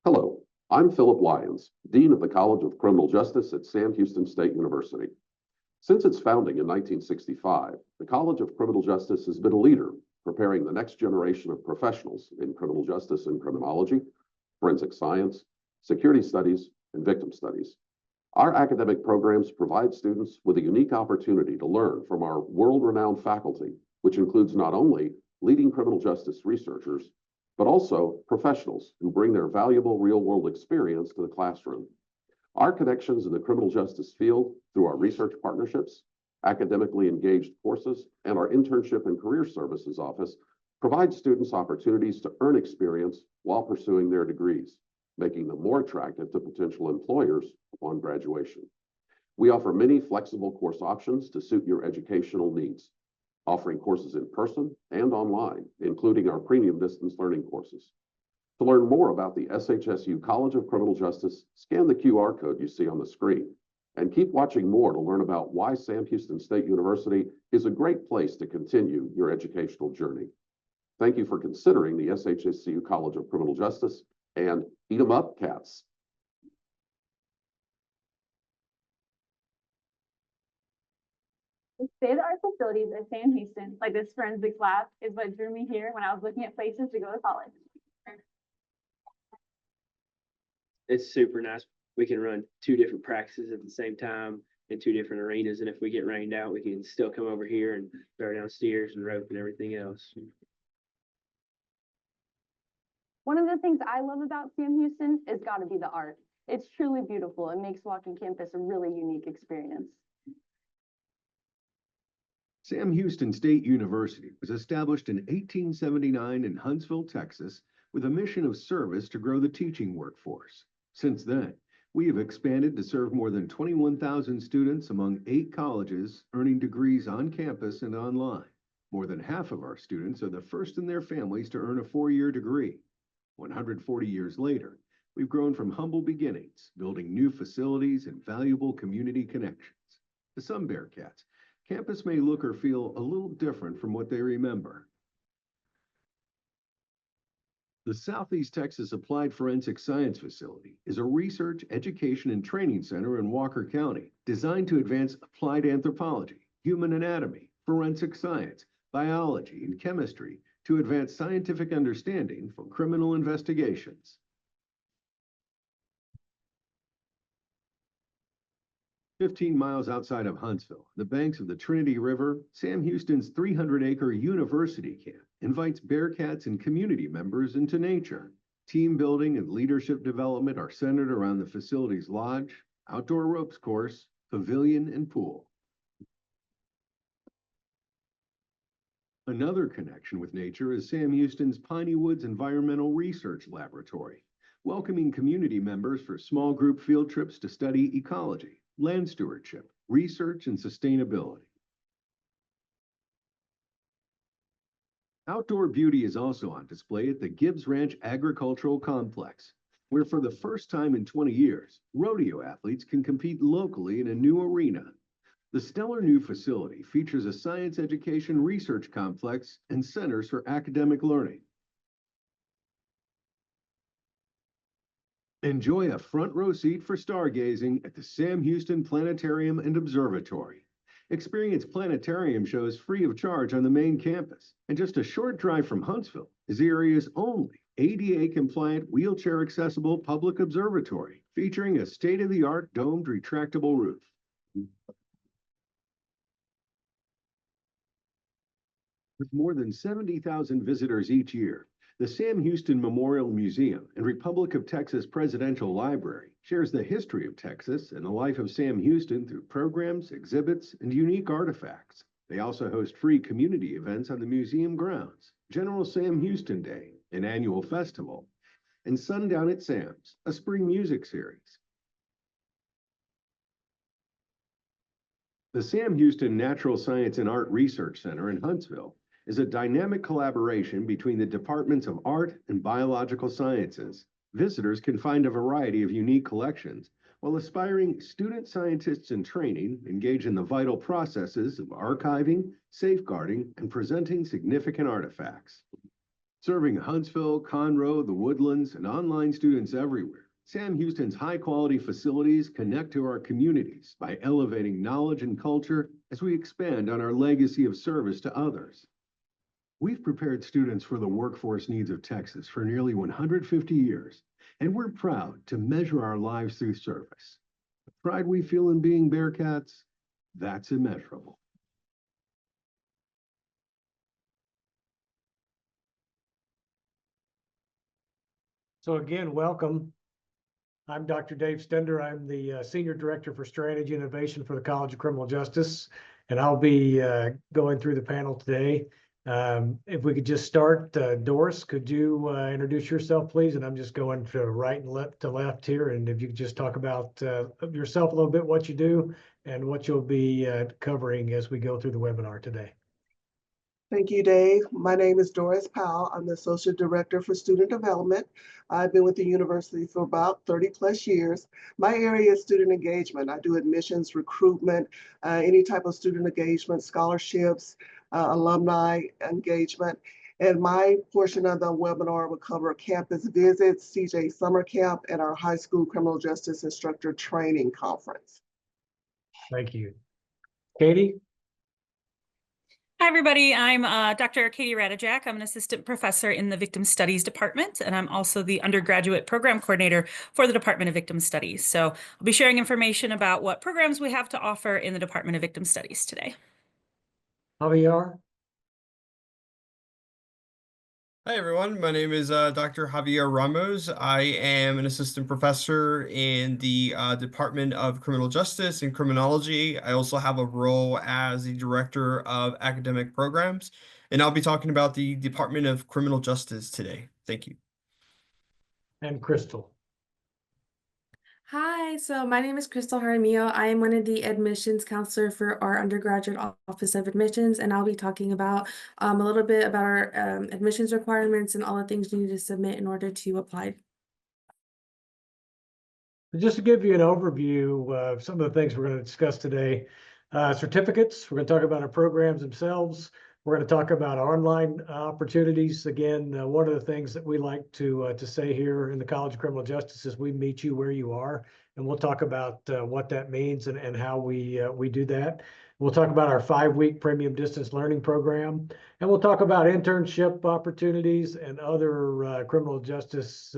Hello, I'm Philip Lyons, Dean of the College of Criminal Justice at Sam Houston State University. Since its founding in 1965, the College of Criminal Justice has been a leader preparing the next generation of professionals in criminal justice and criminology, forensic science, security studies, and victim studies. Our academic programs provide students with a unique opportunity to learn from our world-renowned faculty, which includes not only leading criminal justice researchers, but also professionals who bring their valuable real-world experience to the classroom. Our connections in the criminal justice field through our research partnerships, academically engaged courses, and our internship and career services office provide students opportunities to earn experience while pursuing their degrees, making them more attractive to potential employers upon graduation. We offer many flexible course options to suit your educational needs, offering courses in person and online, including our premium distance learning courses. To learn more about the SHSU College of Criminal Justice, scan the QR code you see on the screen, and keep watching more to learn about why Sam Houston State University is a great place to continue your educational journey. Thank you for considering the SHSU College of Criminal Justice, and eat 'em up, cats. The state-of-the-art facilities at Sam Houston, like this forensics lab, is what drew me here when I was looking at places to go to college. It's super nice. We can run two different practices at the same time in two different arenas. And if we get rained out, we can still come over here and throw down steers and rope and everything else. One of the things I love about Sam Houston is got to be the art. It's truly beautiful and makes walking campus a really unique experience. Sam Houston State University was established in 1879 in Huntsville, Texas, with a mission of service to grow the teaching workforce. Since then, we have expanded to serve more than 21,000 students among 8 colleges, earning degrees on campus and online. More than half of our students are the first in their families to earn a 4-year degree. 140 years later, we've grown from humble beginnings, building new facilities and valuable community connections. To some Bearcats, campus may look or feel a little different from what they remember. The Southeast Texas Applied Forensic Science Facility is a research, education, and training center in Walker County designed to advance applied anthropology, human anatomy, forensic science, biology, and chemistry to advance scientific understanding for criminal investigations. 15 miles outside of Huntsville, the banks of the Trinity River, Sam Houston's 300-acre university camp invites Bearcats and community members into nature. Team building and leadership development are centered around the facility's lodge, outdoor ropes course, pavilion, and pool. Another connection with nature is Sam Houston's Piney Woods Environmental Research Laboratory, welcoming community members for small group field trips to study ecology, land stewardship, research, and sustainability. Outdoor beauty is also on display at the Gibbs Ranch Agricultural Complex, where for the first time in 20 years, rodeo athletes can compete locally in a new arena. The stellar new facility features a science education research complex and centers for academic learning. Enjoy a front row seat for stargazing at the Sam Houston Planetarium and Observatory. Experience planetarium shows free of charge on the main campus, and just a short drive from Huntsville is the area's only ADA-compliant, wheelchair-accessible public observatory, featuring a state-of-the-art domed retractable roof. With more than 70,000 visitors each year, the Sam Houston Memorial Museum and Republic of Texas Presidential Library shares the history of Texas and the life of Sam Houston through programs, exhibits, and unique artifacts. They also host free community events on the museum grounds, General Sam Houston Day, an annual festival, and Sundown at Sam's, a spring music series. The Sam Houston Natural Science and Art Research Center in Huntsville is a dynamic collaboration between the departments of art and biological sciences. Visitors can find a variety of unique collections, while aspiring student scientists in training engage in the vital processes of archiving, safeguarding, and presenting significant artifacts. Serving Huntsville, Conroe, the Woodlands, and online students everywhere, Sam Houston's high-quality facilities connect to our communities by elevating knowledge and culture as we expand on our legacy of service to others. We've prepared students for the workforce needs of Texas for nearly 150 years, and we're proud to measure our lives through service. The pride we feel in being Bearcats, that's immeasurable. So again, welcome. I'm Dr. Dave Stender. I'm the Senior Director for Strategy and Innovation for the College of Criminal Justice, and I'll be going through the panel today. If we could just start, Doris, could you introduce yourself, please? And I'm just going to right and left here. And if you could just talk about yourself a little bit, what you do, and what you'll be covering as we go through the webinar today. Thank you, Dave. My name is Doris Powell. I'm the Associate Director for Student Development. I've been with the university for about 30 plus years. My area is student engagement. I do admissions, recruitment, any type of student engagement, scholarships, alumni engagement. And my portion of the webinar will cover campus visits, CJ Summer Camp, and our high school criminal justice instructor training conference. Thank you. Katie? Hi, everybody. I'm Dr. Katie Radijak. I'm an assistant professor in the Victim Studies Department, and I'm also the undergraduate program coordinator for the Department of Victim Studies. So I'll be sharing information about what programs we have to offer in the Department of Victim Studies today. Javier? Hi everyone, my name is Dr. Javier Ramos. I am an assistant professor in the Department of Criminal Justice and Criminology. I also have a role as the Director of Academic Programs, and I'll be talking about the Department of Criminal Justice today. Thank you. And Crystal? Hi, so my name is Crystal Jaramillo. I am one of the admissions counselor for our undergraduate office of admissions, and I'll be talking about a little bit about our admissions requirements and all the things you need to submit in order to apply. Just to give you an overview of some of the things we're going to discuss today, certificates, we're going to talk about our programs themselves. We're going to talk about online opportunities. Again, one of the things that we like to say here in the College of Criminal Justice is we meet you where you are, and we'll talk about what that means and how we do that. We'll talk about our 5-week premium distance learning program, and we'll talk about internship opportunities and other criminal justice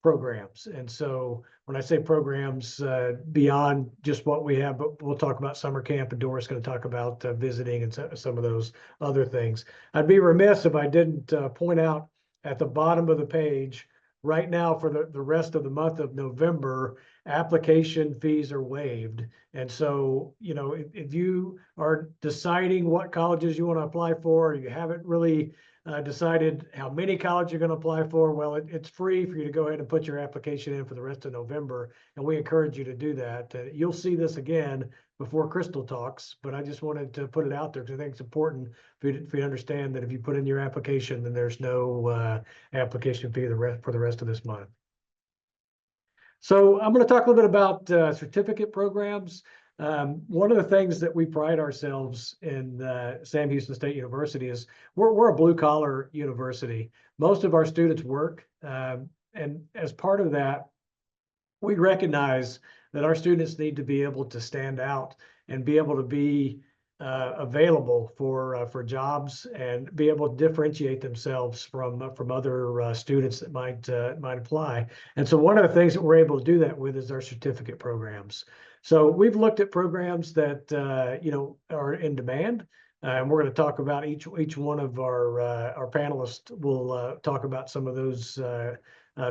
programs. And so when I say programs, beyond just what we have, but we'll talk about summer camp, and Doris is going to talk about visiting and some of those other things. I'd be remiss if I didn't point out at the bottom of the page, right now for the rest of the month of November, application fees are waived. And so, you know, if you are deciding what colleges you want to apply for, or you haven't really decided how many colleges you're going to apply for, well, it's free for you to go ahead and put your application in for the rest of November, and we encourage you to do that. You'll see this again before Crystal talks, but I just wanted to put it out there because I think it's important for you to understand that if you put in your application, then there's no application fee for the rest of this month. So I'm going to talk a little bit about certificate programs. One of the things that we pride ourselves in Sam Houston State University is we're a blue collar university. Most of our students work, and as part of that, we recognize that our students need to be able to stand out and be able to be available for jobs and be able to differentiate themselves from other students that might apply. And so one of the things that we're able to do that with is our certificate programs. So we've looked at programs that you know, are in demand, and we're going to talk about each one of our panelists will talk about some of those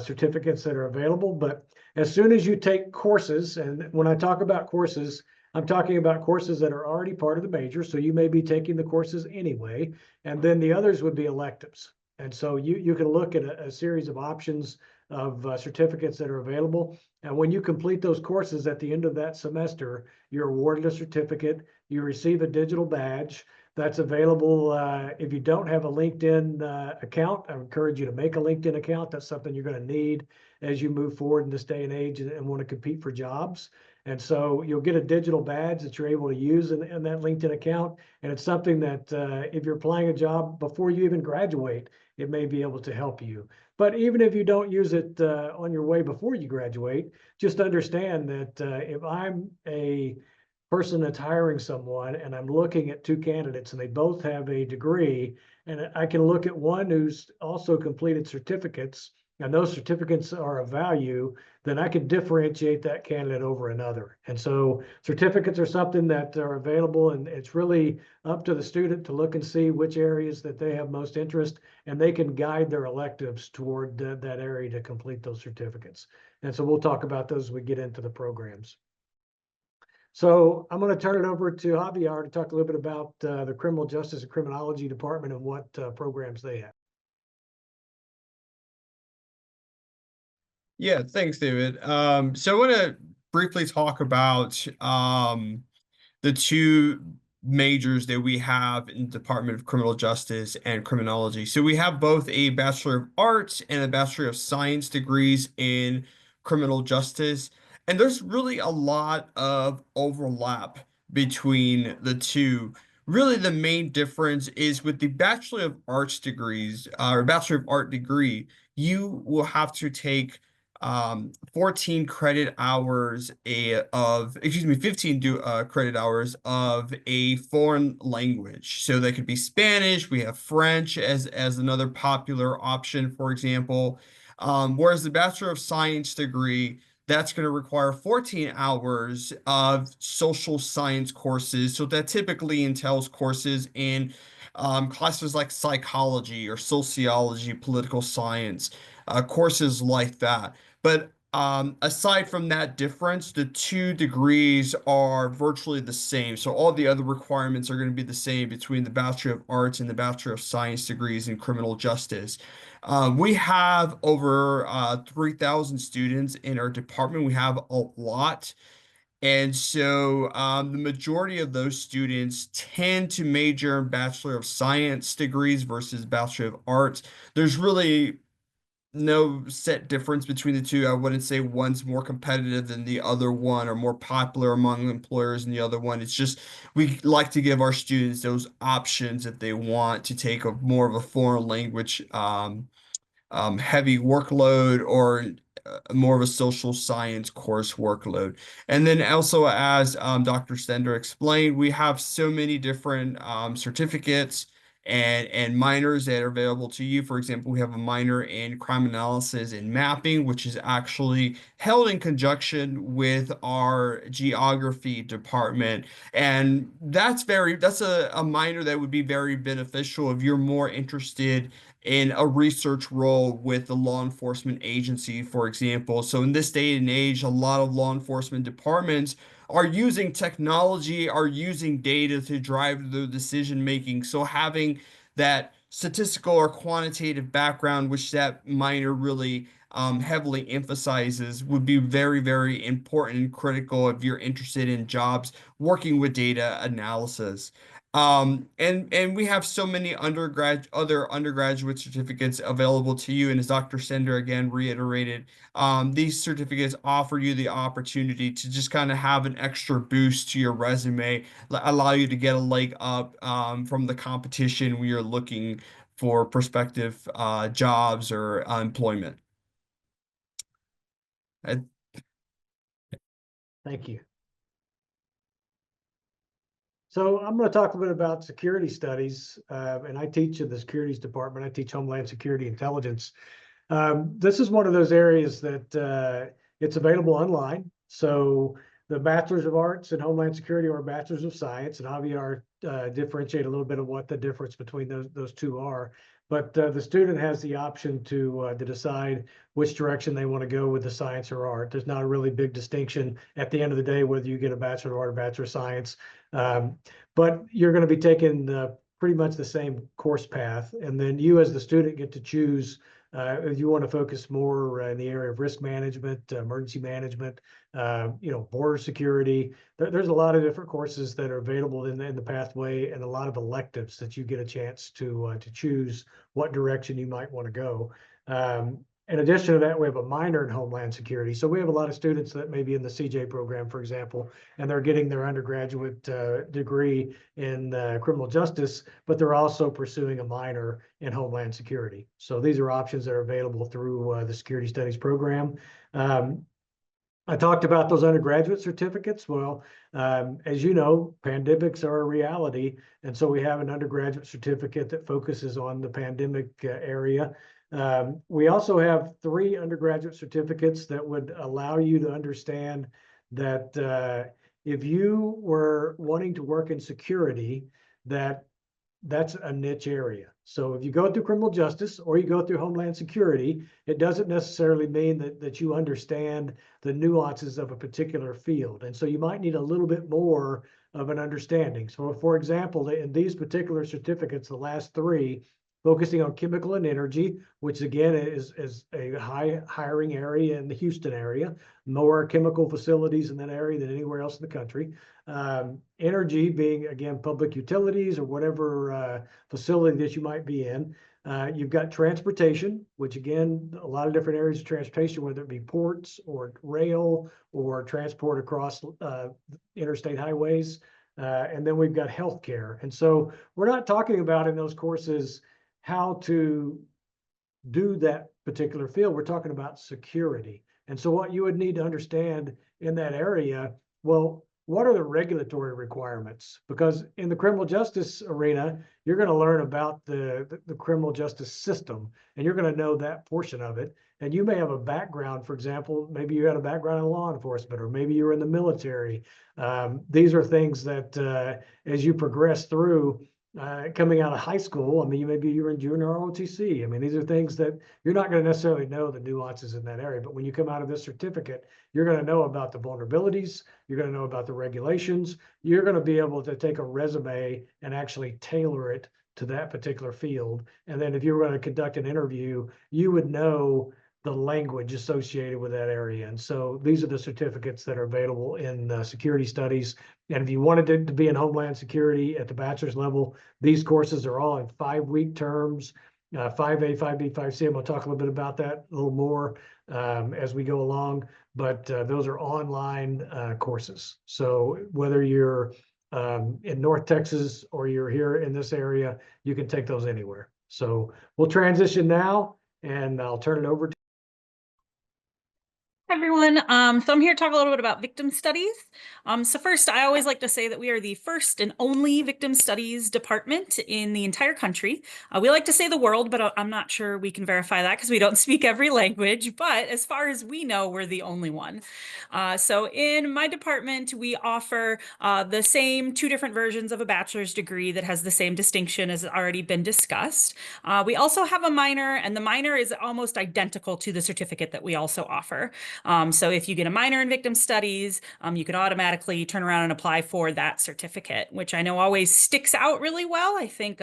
certificates that are available. But as soon as you take courses, and when I talk about courses, I'm talking about courses that are already part of the major, so you may be taking the courses anyway, and then the others would be electives. And so you can look at a series of options of certificates that are available. And when you complete those courses at the end of that semester, you're awarded a certificate, you receive a digital badge that's available. If you don't have a LinkedIn account, I encourage you to make a LinkedIn account. That's something you're going to need as you move forward in this day and age and want to compete for jobs. And so you'll get a digital badge that you're able to use in that LinkedIn account. And it's something that if you're applying a job before you even graduate, it may be able to help you. But even if you don't use it on your way before you graduate, just understand that if I'm a person that's hiring someone and I'm looking at two candidates and they both have a degree, and I can look at one who's also completed certificates, and those certificates are of value, then I can differentiate that candidate over another. And so certificates are something that are available, and it's really up to the student to look and see which areas that they have most interest, and they can guide their electives toward that area to complete those certificates. And so we'll talk about those as we get into the programs. So I'm going to turn it over to Javier to talk a little bit about the Criminal Justice and Criminology Department and what programs they have. Yeah, thanks, David. So I want to briefly talk about the two majors that we have in the Department of Criminal Justice and Criminology. So we have both a Bachelor of Arts and a Bachelor of Science degrees in criminal justice. And there's really a lot of overlap between the two. Really, the main difference is with the Bachelor of Arts degrees, or Bachelor of Art degree, you will have to take 14 credit hours of, excuse me, 15 credit hours of a foreign language. So that could be Spanish. We have French as another popular option, for example. Whereas the Bachelor of Science degree, that's going to require 14 hours of social science courses. So that typically entails courses in classes like psychology or sociology, political science, courses like that. But aside from that difference, the two degrees are virtually the same. So all the other requirements are going to be the same between the Bachelor of Arts and the Bachelor of Science degrees in criminal justice. We have over 3,000 students in our department. We have a lot. And so the majority of those students tend to major in Bachelor of Science degrees versus Bachelor of Arts. There's really no set difference between the two. I wouldn't say one's more competitive than the other one or more popular among employers than the other one. It's just we like to give our students those options if they want to take a more of a foreign language heavy workload or more of a social science course workload. And then also, as Dr. Stender explained, we have so many different certificates and minors that are available to you. For example, we have a minor in crime analysis and mapping, which is actually held in conjunction with our geography department. And that's a minor that would be very beneficial if you're more interested in a research role with the law enforcement agency, for example. So in this day and age, a lot of law enforcement departments are using technology, are using data to drive the decision making. So having that statistical or quantitative background, which that minor really heavily emphasizes, would be very, very important and critical if you're interested in jobs working with data analysis. And we have so many other undergraduate certificates available to you. And as Dr. Sender again reiterated, these certificates offer you the opportunity to just kind of have an extra boost to your resume, allow you to get a leg up from the competition when you're looking for prospective jobs or employment. Thank you. So I'm going to talk a bit about security studies, and I teach in the securities department. I teach Homeland Security Intelligence. This is one of those areas that it's available online. So the Bachelors of Arts in Homeland Security or Bachelors of Science, and Javier differentiate a little bit of what the difference between those two are. But the student has the option to decide which direction they want to go with the science or art. There's not a really big distinction at the end of the day whether you get a Bachelor of Art or Bachelor of Science. But you're going to be taking pretty much the same course path. And then you as the student get to choose if you want to focus more in the area of risk management, emergency management, border security. There's a lot of different courses that are available in the pathway, and a lot of electives that you get a chance to choose what direction you might want to go. In addition to that, we have a minor in Homeland Security. So we have a lot of students that may be in the CJ program, for example, and they're getting their undergraduate degree in criminal justice, but they're also pursuing a minor in Homeland Security. So these are options that are available through the Security Studies program. I talked about those undergraduate certificates. Well, as you know, pandemics are a reality. And so we have an undergraduate certificate that focuses on the pandemic area. We also have 3 undergraduate certificates that would allow you to understand that if you were wanting to work in security, that's a niche area. So if you go through criminal justice or you go through Homeland Security, it doesn't necessarily mean that you understand the nuances of a particular field. And so you might need a little bit more of an understanding. So for example, in these particular certificates, the last 3, focusing on chemical and energy, which again is a high hiring area in the Houston area, more chemical facilities in that area than anywhere else in the country. Energy being, again, public utilities or whatever facility that you might be in. You've got transportation, which again, a lot of different areas of transportation, whether it be ports or rail or transport across interstate highways. And then we've got healthcare. And so we're not talking about in those courses how to do that particular field. We're talking about security. And so what you would need to understand in that area, well, what are the regulatory requirements? Because in the criminal justice arena, you're going to learn about the criminal justice system, and you're going to know that portion of it. And you may have a background, for example, maybe you had a background in law enforcement, or maybe you were in the military. These are things that as you progress through, coming out of high school, I mean, maybe you're in junior ROTC. I mean, these are things that you're not going to necessarily know the nuances in that area. But when you come out of this certificate, you're going to know about the vulnerabilities. You're going to know about the regulations. You're going to be able to take a resume and actually tailor it to that particular field. And then if you were going to conduct an interview, you would know the language associated with that area. And so these are the certificates that are available in security studies. And if you wanted to be in Homeland Security at the bachelor's level, these courses are all in 5-week terms, 5A, 5B, 5C. I'm going to talk a little bit about that a little more as we go along, but those are online courses. So whether you're in North Texas or you're here in this area, you can take those anywhere. So we'll transition now, and I'll turn it over to Hi, everyone. So I'm here to talk a little bit about victim studies. So first, I always like to say that we are the first and only victim studies department in the entire country. We like to say the world, but I'm not sure we can verify that because we don't speak every language. But as far as we know, we're the only one. So in my department, we offer the same 2 different versions of a bachelor's degree that has the same distinction as already been discussed. We also have a minor, and the minor is almost identical to the certificate that we also offer. So if you get a minor in victim studies, you can automatically turn around and apply for that certificate, which I know always sticks out really well. I think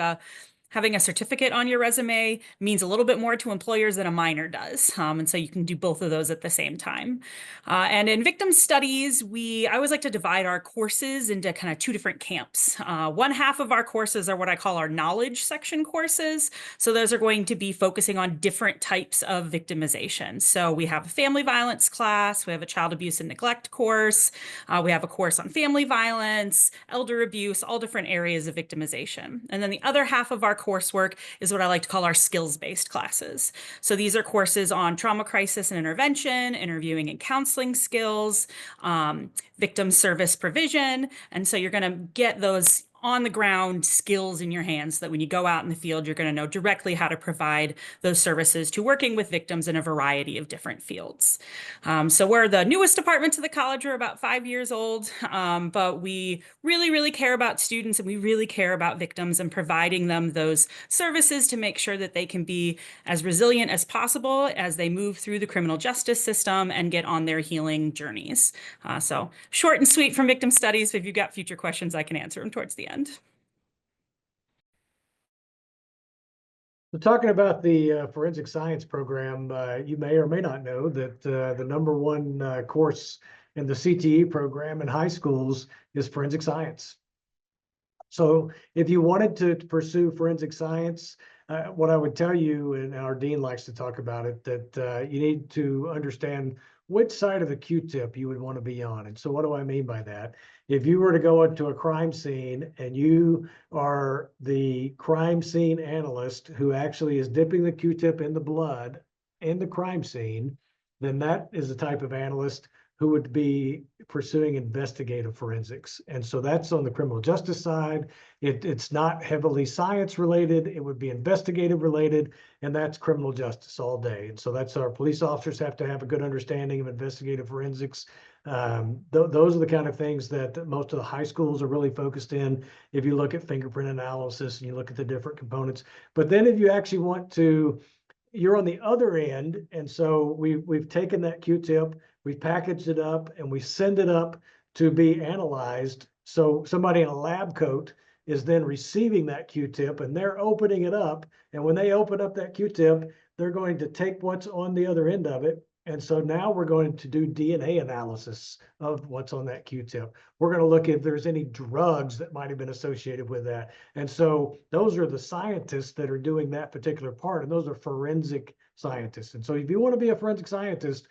having a certificate on your resume means a little bit more to employers than a minor does. And so you can do both of those at the same time. And in victim studies, I always like to divide our courses into kind of 2 different camps. One half of our courses are what I call our knowledge section courses. So those are going to be focusing on different types of victimization. So we have a family violence class, we have a child abuse and neglect course, we have a course on family violence, elder abuse, all different areas of victimization. And then the other half of our coursework is what I like to call our skills-based classes. So these are courses on trauma crisis and intervention, interviewing and counseling skills, victim service provision. And so you're going to get those on the ground skills in your hands so that when you go out in the field, you're going to know directly how to provide those services to working with victims in a variety of different fields. So we're the newest department to the college. We're about 5 years old, but we really, really care about students, and we really care about victims and providing them those services to make sure that they can be as resilient as possible as they move through the criminal justice system and get on their healing journeys. So short and sweet from victim studies. If you've got future questions, I can answer them towards the end. So talking about the forensic science program, you may or may not know that the #1 course in the CTE program in high schools is forensic science. So if you wanted to pursue forensic science, what I would tell you, and our dean likes to talk about it, that you need to understand which side of the Q-tip you would want to be on. And so what do I mean by that? If you were to go into a crime scene and you are the crime scene analyst who actually is dipping the Q-tip in the blood in the crime scene, then that is the type of analyst who would be pursuing investigative forensics. And so that's on the criminal justice side. It's not heavily science related. It would be investigative related, and that's criminal justice all day. And so that's our police officers have to have a good understanding of investigative forensics. Those are the kind of things that most of the high schools are really focused in. If you look at fingerprint analysis and you look at the different components, but then if you actually want to, you're on the other end. And so we've taken that Q-tip, we packaged it up, and we send it up to be analyzed. So somebody in a lab coat is then receiving that Q-tip and they're opening it up. And when they open up that Q-tip, they're going to take what's on the other end of it. And so now we're going to do DNA analysis of what's on that Q-tip. We're going to look if there's any drugs that might have been associated with that. And so those are the scientists that are doing that particular part, and those are forensic scientists. And so if you want to be a forensic scientist,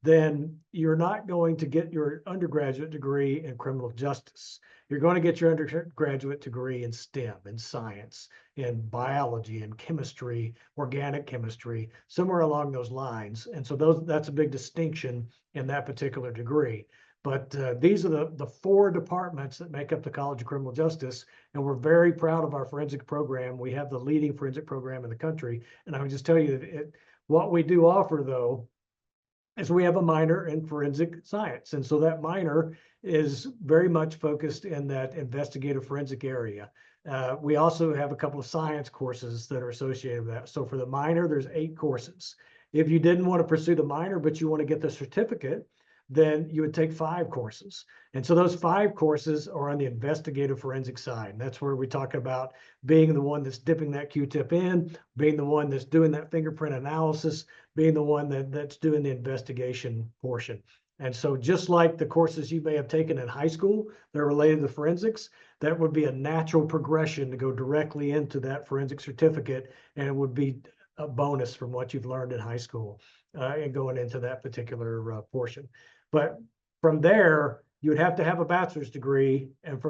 then you're not going to get your undergraduate degree in criminal justice. You're going to get your undergraduate degree in STEM, in science, in biology, in chemistry, organic chemistry, somewhere along those lines. And so that's a big distinction in that particular degree. But these are the four departments that make up the College of Criminal Justice, and we're very proud of our forensic program. We have the leading forensic program in the country. And I would just tell you what we do offer, though, is we have a minor in forensic science. And so that minor is very much focused in that investigative forensic area. We also have a couple of science courses that are associated with that. So for the minor, there's 8 courses. If you didn't want to pursue the minor, but you want to get the certificate, then you would take 5 courses. And so those 5 courses are on the investigative forensic side. And that's where we talk about being the one that's dipping that Q-tip in, being the one that's doing that fingerprint analysis, being the one that's doing the investigation portion. And so just like the courses you may have taken in high school that are related to forensics, that would be a natural progression to go directly into that forensic certificate, and it would be a bonus from what you've learned in high school and going into that particular portion. But from there, you would have to have a bachelor's degree, and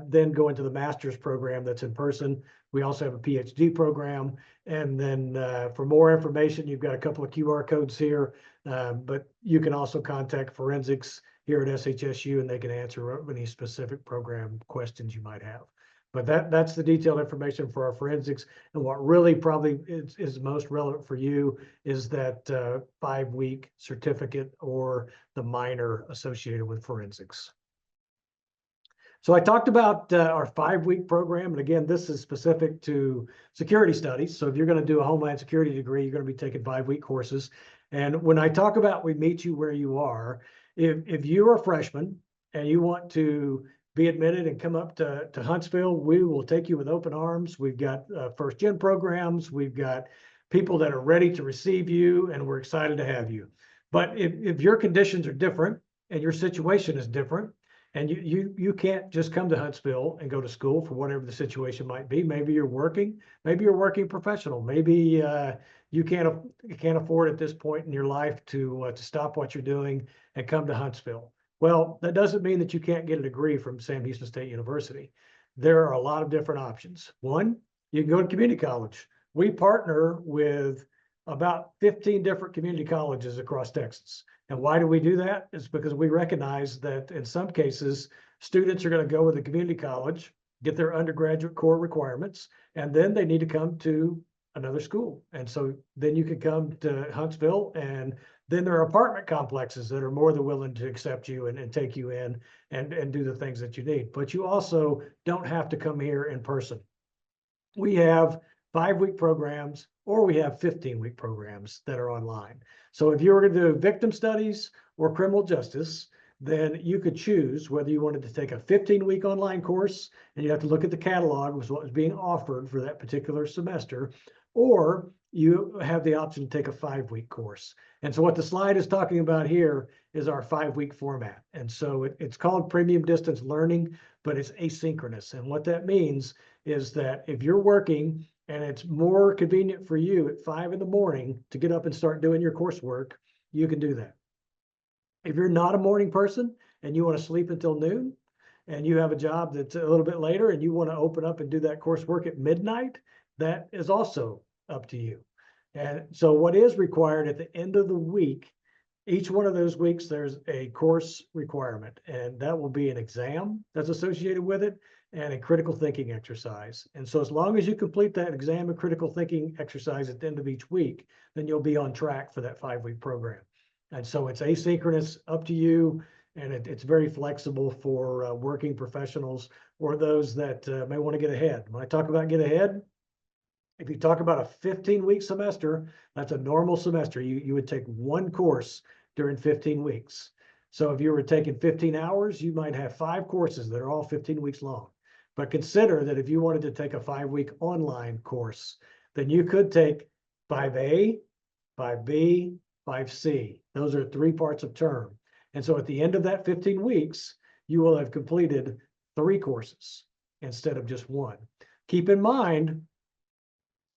then go into the master's program that's in person. We also have a PhD program. And then for more information, you've got a couple of QR codes here, but you can also contact forensics here at SHSU, and they can answer any specific program questions you might have. But that's the detailed information for our forensics. And what really probably is most relevant for you is that 5-week certificate or the minor associated with forensics. So I talked about our 5-week program. And again, this is specific to security studies. So if you're going to do a Homeland Security degree, you're going to be taking 5-week courses. And when I talk about we meet you where you are, if you're a freshman and you want to be admitted and come up to Huntsville, we will take you with open arms. We've got first gen programs. We've got people that are ready to receive you, and we're excited to have you. But if your conditions are different and your situation is different, and you can't just come to Huntsville and go to school for whatever the situation might be. Maybe you're working professional. Maybe you can't afford at this point in your life to stop what you're doing and come to Huntsville. Well, that doesn't mean that you can't get a degree from Sam Houston State University. There are a lot of different options. One, you can go to community college. We partner with about 15 different community colleges across Texas. And why do we do that? It's because we recognize that in some cases, students are going to go with a community college, get their undergraduate core requirements, and then they need to come to another school. And so then you can come to Huntsville, and then there are apartment complexes that are more than willing to accept you and take you in and do the things that you need. But you also don't have to come here in person. We have 5-week programs, or we have 15-week programs that are online. So if you were going to do victim studies or criminal justice, then you could choose whether you wanted to take a 15-week online course, and you have to look at the catalog with what was being offered for that particular semester, or you have the option to take a 5-week course. And so what the slide is talking about here is our 5-week format. And so it's called premium distance learning, but it's asynchronous. And what that means is that if you're working and it's more convenient for you at 5 in the morning to get up and start doing your coursework, you can do that. If you're not a morning person and you want to sleep until noon, and you have a job that's a little bit later and you want to open up and do that coursework at midnight, that is also up to you. And so what is required at the end of the week, each one of those weeks, there's a course requirement, and that will be an exam that's associated with it and a critical thinking exercise. And so as long as you complete that exam and critical thinking exercise at the end of each week, then you'll be on track for that 5-week program. And so it's asynchronous, up to you, and it's very flexible for working professionals or those that may want to get ahead. When I talk about get ahead, if you talk about a 15-week semester, that's a normal semester. You would take one course during 15 weeks. So if you were taking 15 hours, you might have 5 courses that are all 15 weeks long. But consider that if you wanted to take a 5-week online course, then you could take 5A, 5B, 5C. Those are 3 parts of term. And so at the end of that 15 weeks, you will have completed 3 courses instead of just 1. Keep in mind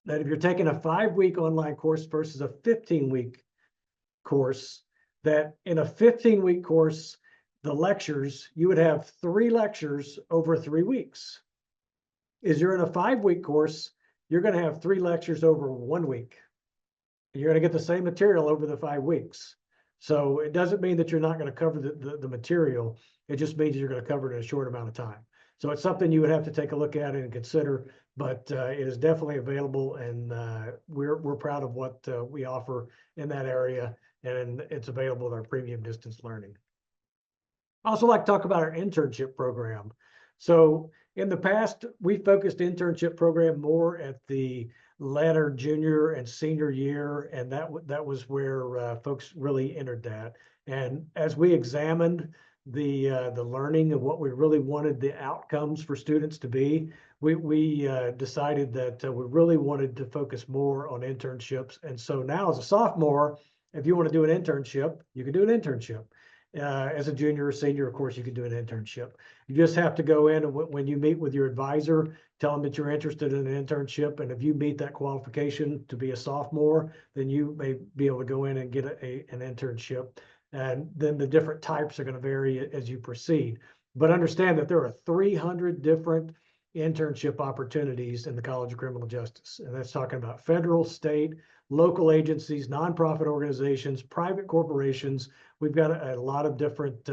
that if you're taking a 5-week online course versus a 15-week course, that in a 15-week course, the lectures, you would have 3 lectures over 3 weeks. Is you're in a 5-week course, you're going to have 3 lectures over 1 week. You're going to get the same material over the 5 weeks. So it doesn't mean that you're not going to cover the material. It just means you're going to cover it in a short amount of time. So it's something you would have to take a look at and consider, but it is definitely available, and we're proud of what we offer in that area, and it's available with our premium distance learning. I also like to talk about our internship program. So in the past, we focused internship program more at the latter junior and senior year, and that was where folks really entered that. And as we examined the learning of what we really wanted the outcomes for students to be, we decided that we really wanted to focus more on internships. And so now as a sophomore, if you want to do an internship, you can do an internship. As a junior or senior, of course, you can do an internship. You just have to go in, and when you meet with your advisor, tell them that you're interested in an internship. And if you meet that qualification to be a sophomore, then you may be able to go in and get an internship. And then the different types are going to vary as you proceed. But understand that there are 300 different internship opportunities in the College of Criminal Justice. And that's talking about federal, state, local agencies, nonprofit organizations, private corporations. We've got a lot of different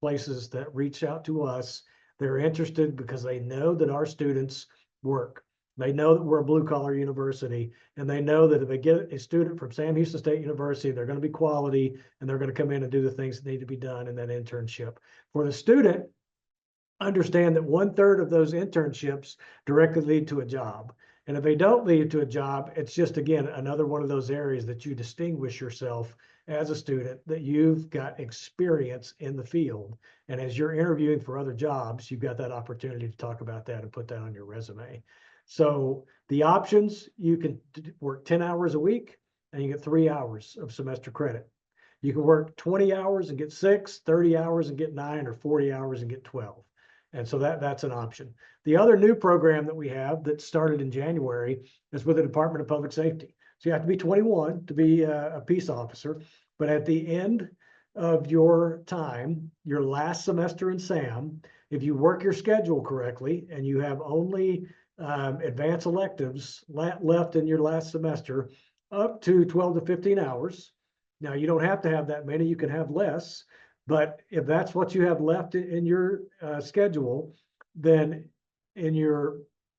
places that reach out to us. They're interested because they know that our students work. They know that we're a blue collar university, and they know that if they get a student from Sam Houston State University, they're going to be quality, and they're going to come in and do the things that need to be done in that internship. For the student, understand that 1/3 of those internships directly lead to a job. And if they don't lead to a job, it's just, again, another one of those areas that you distinguish yourself as a student, that you've got experience in the field. And as you're interviewing for other jobs, you've got that opportunity to talk about that and put that on your resume. So the options, you can work 10 hours a week and you get 3 hours of semester credit. You can work 20 hours and get 6, 30 hours and get 9, or 40 hours and get 12. And so that's an option. The other new program that we have that started in January is with the Department of Public Safety. So you have to be 21 to be a peace officer. But at the end of your time, your last semester in SAM, if you work your schedule correctly and you have only advanced electives left in your last semester, up to 12 to 15 hours. Now, you don't have to have that many, you can have less. But if that's what you have left in your schedule, then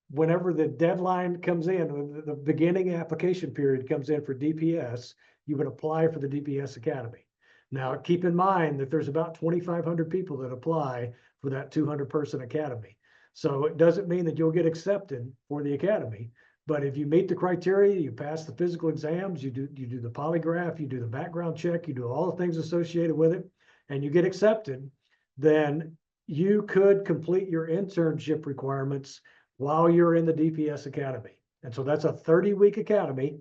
whenever the deadline comes in, the beginning application period comes in for DPS, you would apply for the DPS Academy. Now, keep in mind that there's about 2,500 people that apply for that 200-person academy. So it doesn't mean that you'll get accepted for the academy. But if you meet the criteria, you pass the physical exams, you do the polygraph, you do the background check, you do all the things associated with it, and you get accepted, then you could complete your internship requirements while you're in the DPS Academy. And so that's a 30-week academy.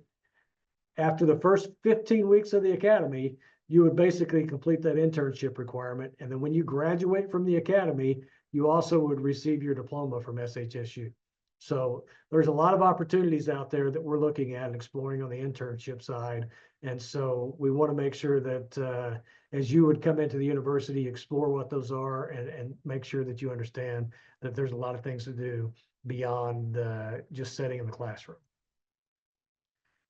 After the first 15 weeks of the academy, you would basically complete that internship requirement. And then when you graduate from the academy, you also would receive your diploma from SHSU. So there's a lot of opportunities out there that we're looking at and exploring on the internship side. And so we want to make sure that as you would come into the university, explore what those are and make sure that you understand that there's a lot of things to do beyond just sitting in the classroom.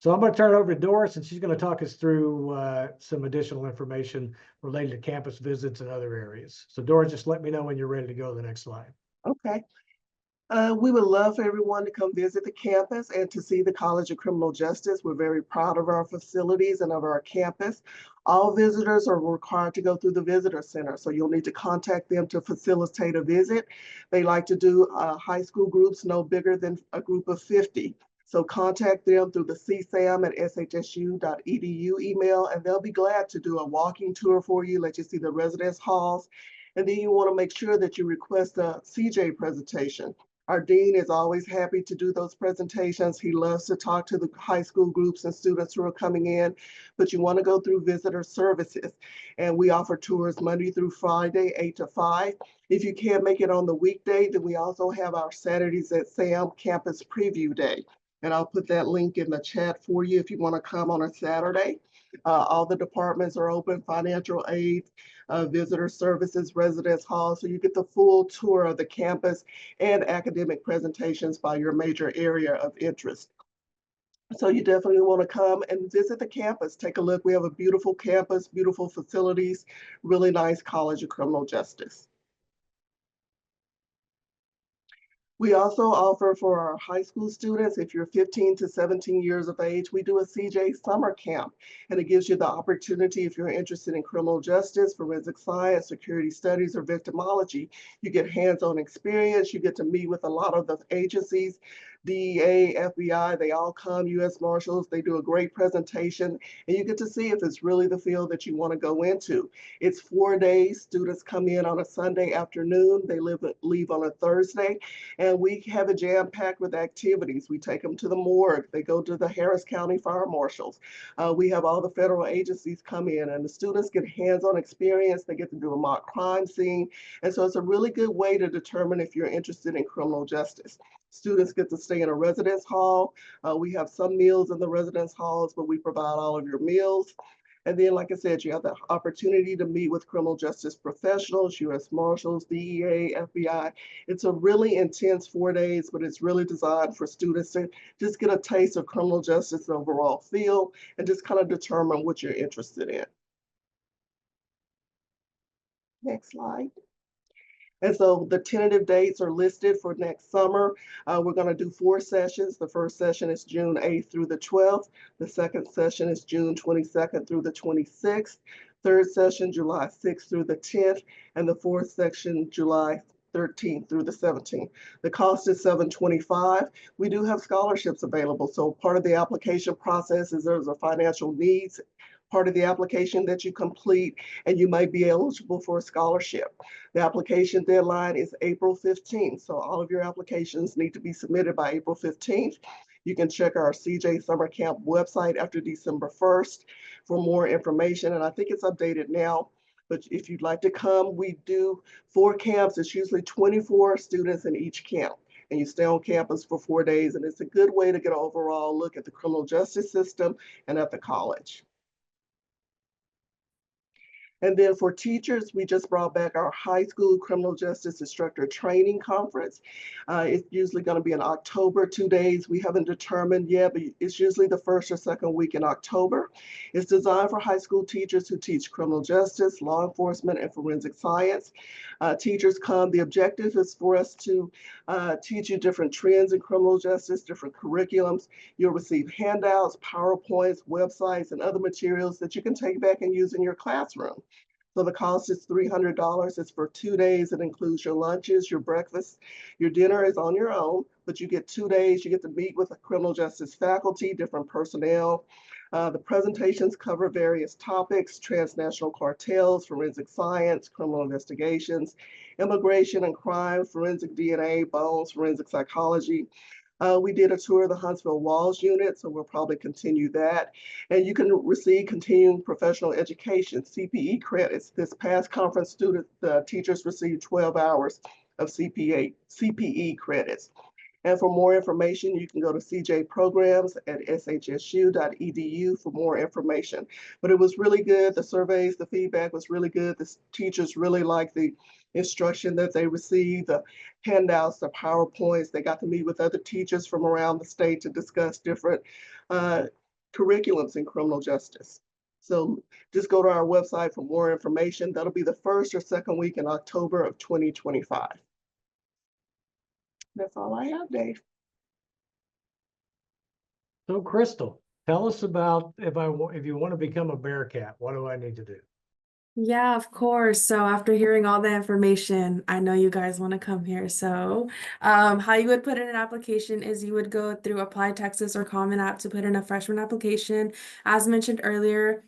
So I'm going to turn it over to Doris, and she's going to talk us through some additional information related to campus visits and other areas. So Doris, just let me know when you're ready to go to the next slide. Okay. We would love for everyone to come visit the campus and to see the College of Criminal Justice. We're very proud of our facilities and of our campus. All visitors are required to go through the visitor center, so you'll need to contact them to facilitate a visit. They like to do high school groups no bigger than a group of 50. So contact them through the csam@shsu.edu email, and they'll be glad to do a walking tour for you, let you see the residence halls. And then you want to make sure that you request a CJ presentation. Our dean is always happy to do those presentations. He loves to talk to the high school groups and students who are coming in, but you want to go through visitor services. And we offer tours Monday through Friday, 8 to 5. If you can't make it on the weekday, then we also have our Saturdays at SAM Campus Preview Day. And I'll put that link in the chat for you if you want to come on a Saturday. All the departments are open, financial aid, visitor services, residence hall. So you get the full tour of the campus and academic presentations by your major area of interest. So you definitely want to come and visit the campus. Take a look. We have a beautiful campus, beautiful facilities, really nice College of Criminal Justice. We also offer for our high school students, if you're 15 to 17 years of age, we do a CJ summer camp. And it gives you the opportunity, if you're interested in criminal justice, forensic science, security studies, or victimology, you get hands-on experience. You get to meet with a lot of the agencies, DEA, FBI, they all come, US Marshals, they do a great presentation, and you get to see if it's really the field that you want to go into. It's 4 days. Students come in on a Sunday afternoon. They leave on a Thursday. And we have a jam-packed with activities. We take them to the morgue. They go to the Harris County Fire Marshals. We have all the federal agencies come in, and the students get hands-on experience. They get to do a mock crime scene. And so it's a really good way to determine if you're interested in criminal justice. Students get to stay in a residence hall. We have some meals in the residence halls, but we provide all of your meals. And then, like I said, you have the opportunity to meet with criminal justice professionals, US Marshals, DEA, FBI. It's a really intense 4 days, but it's really designed for students to just get a taste of criminal justice overall field and just kind of determine what you're interested in. Next slide. And so the tentative dates are listed for next summer. We're going to do 4 sessions. The first session is June 8th through the 12th. The second session is June 22nd through the 26th. Third session, July 6th through the 10th. And the fourth section, July 13th through the 17th. The cost is $725. We do have scholarships available. So part of the application process is there's a financial needs part of the application that you complete, and you might be eligible for a scholarship. The application deadline is April 15th, so all of your applications need to be submitted by April 15th. You can check our CJ Summer Camp website after December 1st for more information, and I think it's updated now. But if you'd like to come, we do 4 camps. It's usually 24 students in each camp. And you stay on campus for 4 days, and it's a good way to get an overall look at the criminal justice system and at the college. And then for teachers, we just brought back our high school criminal justice instructor training conference. It's usually going to be in October, 2 days. We haven't determined yet, but it's usually the first or second week in October. It's designed for high school teachers who teach criminal justice, law enforcement, and forensic science. Teachers come. The objective is for us to teach you different trends in criminal justice, different curriculums. You'll receive handouts, PowerPoints, websites, and other materials that you can take back and use in your classroom. So the cost is $300. It's for 2 days. It includes your lunches, your breakfast. Your dinner is on your own, but you get 2 days. You get to meet with the criminal justice faculty, different personnel. The presentations cover various topics: transnational cartels, forensic science, criminal investigations, immigration and crime, forensic DNA, bones, forensic psychology. We did a tour of the Huntsville Walls unit, so we'll probably continue that. And you can receive continuing professional education, CPE credits. This past conference, teachers received 12 hours of CPE credits. And for more information, you can go to cjprograms at shsu.edu for more information. But it was really good. The surveys, the feedback was really good. The teachers really liked the instruction that they received, the handouts, the PowerPoints. They got to meet with other teachers from around the state to discuss different curriculums in criminal justice. So just go to our website for more information. That'll be the first or second week in October of 2025. That's all I have, Dave. So Crystal, tell us about if you want to become a Bearcat, what do I need to do? Yeah, of course. So after hearing all the information, I know you guys want to come here. So how you would put in an application is you would go through Apply Texas or Common App to put in a freshman application. As mentioned earlier,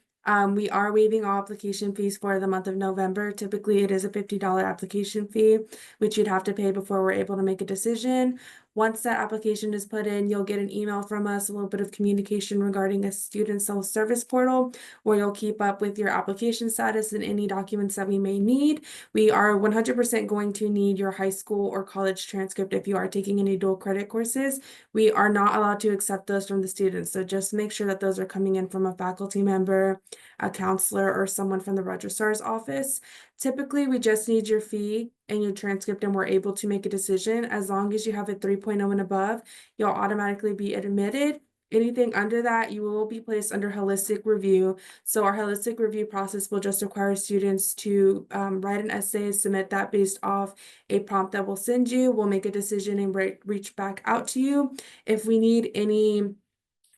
we are waiving all application fees for the month of November. Typically, it is a $50 application fee, which you'd have to pay before we're able to make a decision. Once that application is put in, you'll get an email from us, a little bit of communication regarding a student self-service portal, where you'll keep up with your application status and any documents that we may need. We are 100% going to need your high school or college transcript if you are taking any dual credit courses. We are not allowed to accept those from the students, so just make sure that those are coming in from a faculty member, a counselor, or someone from the registrar's office. Typically, we just need your fee and your transcript, and we're able to make a decision. As long as you have a 3.0 and above, you'll automatically be admitted. Anything under that, you will be placed under holistic review. So our holistic review process will just require students to write an essay, submit that based off a prompt that we'll send you. We'll make a decision and reach back out to you. If we need any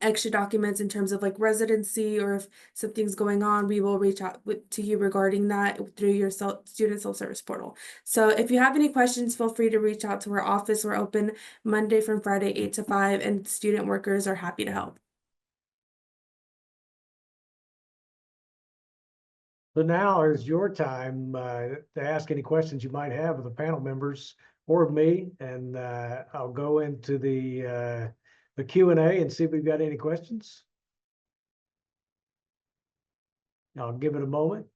extra documents in terms of like residency, or if something's going on, we will reach out to you regarding that through your student self-service portal. So if you have any questions, feel free to reach out to our office. We're open Monday from Friday, 8 to 5, and student workers are happy to help. So now is your time to ask any questions you might have of the panel members or of me, and I'll go into the Q&A and see if we've got any questions. I'll give it a moment.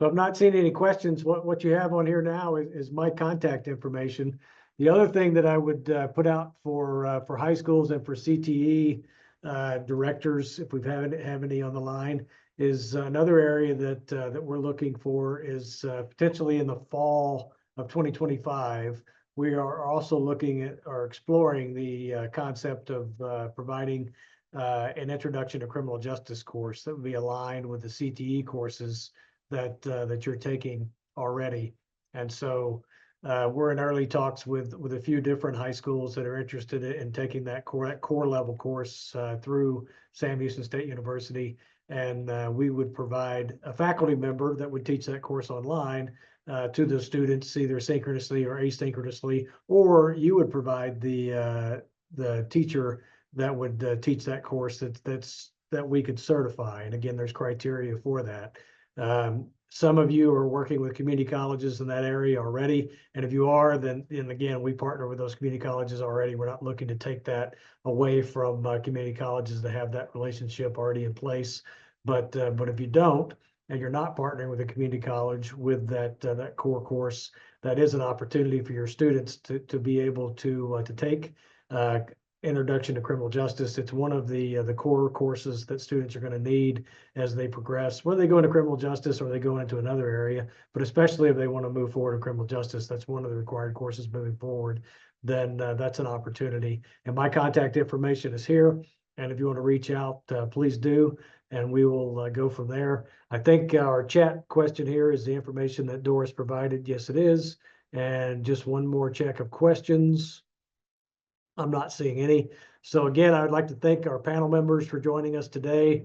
So I've not seen any questions. What you have on here now is my contact information. The other thing that I would put out for high schools and for CTE directors, if we have any on the line, is another area that we're looking for is potentially in the fall of 2025. We are also looking at or exploring the concept of providing an introduction to criminal justice course that would be aligned with the CTE courses that you're taking already. And so we're in early talks with a few different high schools that are interested in taking that core level course through Sam Houston State University. And we would provide a faculty member that would teach that course online to the students, either synchronously or asynchronously, or you would provide the teacher that would teach that course that we could certify. And again, there's criteria for that. Some of you are working with community colleges in that area already. And if you are, then again, we partner with those community colleges already. We're not looking to take that away from community colleges that have that relationship already in place. But if you don't, and you're not partnering with a community college with that core course, that is an opportunity for your students to be able to take Introduction to Criminal Justice. It's one of the core courses that students are going to need as they progress, whether they go into criminal justice or they go into another area, but especially if they want to move forward in criminal justice, that's one of the required courses moving forward, then that's an opportunity. And my contact information is here. And if you want to reach out, please do, and we will go from there. I think our chat question here is the information that Doris provided. Yes, it is. And just one more check of questions. I'm not seeing any. So again, I would like to thank our panel members for joining us today.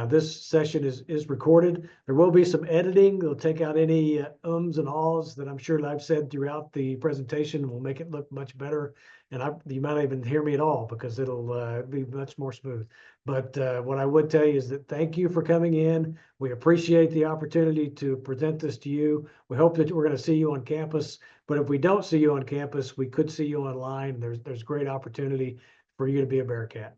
This session is recorded. There will be some editing. They'll take out any ums and ahs that I'm sure that I've said throughout the presentation. We'll make it look much better. And you might not even hear me at all because it'll be much more smooth. But what I would tell you is that thank you for coming in. We appreciate the opportunity to present this to you. We hope that we're going to see you on campus. But if we don't see you on campus, we could see you online. There's great opportunity for you to be a Bearcat.